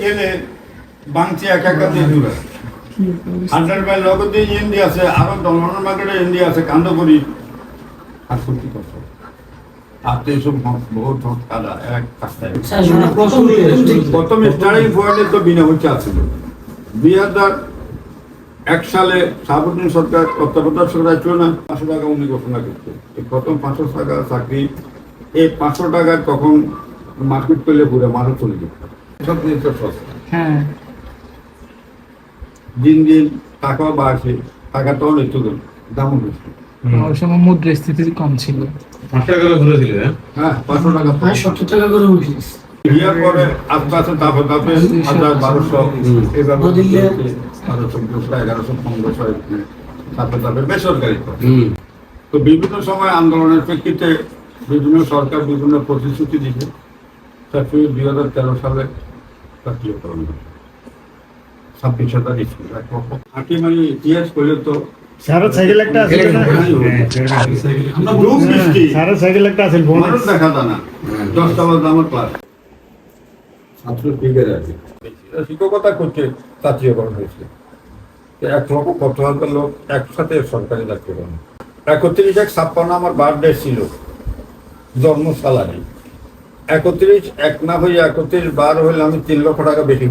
গেলে বাংচি এক একটা দিয়ে দূরে 100 মাইল লগতে ইন্ডি আছে, আরো ডলার মার্কেটে ইন্ডি আছে, কান্দ করি আর সত্যি কথা আপনি সব বহুত কাদা এক কাস্তায় প্রথম স্টার্টিং পয়েন্টে তো বিনা হচ্ছে আছিল 2001 সালে সাবুদ্দিন সরকার তত্ত্বাবধায়ক সরকার ছিল না, 500 টাকা উনি ঘোষণা করতে, এই প্রথম 500 টাকা চাকরি, এই 500 টাকার তখন মার্কেট করলে পুরো মানুষ চলে যেত, সব জিনিস সস্তা। হ্যাঁ, দিন দিন টাকাও বাড়ছে, টাকাটাও নিত্য দামও বেশি। ওই সময় মুদ্রাস্ফীতি কম ছিল। 5 টাকা করে ঘুরে দিল। হ্যাঁ 500 টাকা 70 টাকা করে উঠিস বিয়ার পরে আস্তে আস্তে ধাপে ধাপে 1000-1200 এইভাবে 1200 1100 1500 ধাপে ধাপে বেসরকারি। তো বিভিন্ন সময় আন্দোলনের প্রেক্ষিতে বিভিন্ন সরকার বিভিন্ন প্রতিশ্রুতি দিচ্ছে। 2013 সালে জাতীয়করণ 26,000 স্কুল হাঁটি মানে ইতিহাস করলে তো সারা সাইকেল একটা আছে না, সারা সাইকেল একটা আছে মানুষ দেখা যায় না। 10টা বাজে আমার ক্লাস ছাত্র ফিগার আছে, শিক্ষকতা করছে, জাতীয়করণ হয়েছে 1,50,000 লোক একসাথে সরকারি জাতীয়করণ। 31/1/56 আমার বার্থডে ছিল, জন্ম সালারি 31/1 না হয়ে 31/12 হইলে আমি 3 লক্ষ টাকা বেশি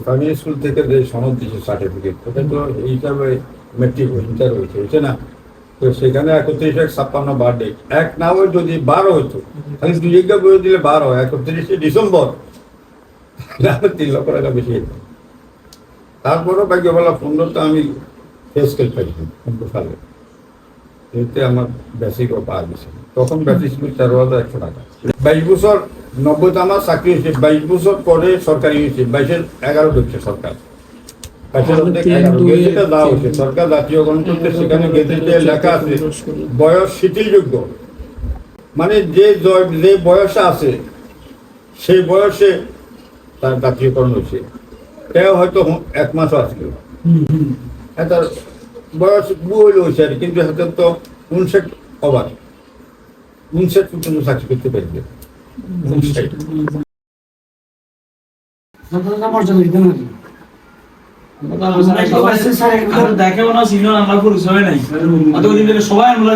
প্রাইমারি স্কুল থেকে যে সনদ দিচ্ছে সার্টিফিকেট, ওটা তো এই হিসাবে মেট্রিক ইন্টার হয়েছে না, তো সেখানে 31/56 বার্থডে 1 না হয়ে যদি 12 হইতো, খালি 2 জায়গা বই দিলে 12 হয়, 31শে ডিসেম্বর 3 লক্ষ টাকা বেশি হইত। তারপরও ভাগ্যবেলা 15টা আমি ফেস স্কেল পাইছি 15 সালে, এতে আমার বেসিকও পাওয়া গেছে। তখন বেসিক ছিল 13,100 টাকা। 22 বছর 90তে আমার চাকরি হয়েছে, 22 বছর পরে সরকারি হয়েছে, 22-11 ঢুকছে সরকার, 22-11 দেওয়া হয়েছে সরকার জাতীয়করণ করতে। সেখানে গেজেটে লেখা আছে বয়স শিথিলযোগ্য, মানে যে বয়সে আছে সেই বয়সে তার জাতীয়করণ হয়েছে। কেউ হয়তো 1 মাসও আসলো, তার বয়স হইলে হয়েছে আর, কিন্তু হাতে তো 59 ওভার 59 পর্যন্ত চাকরি করতে পারবে। দেখেও না, চিনো না, আমরা পরিচয় নাই, সবাই আমরা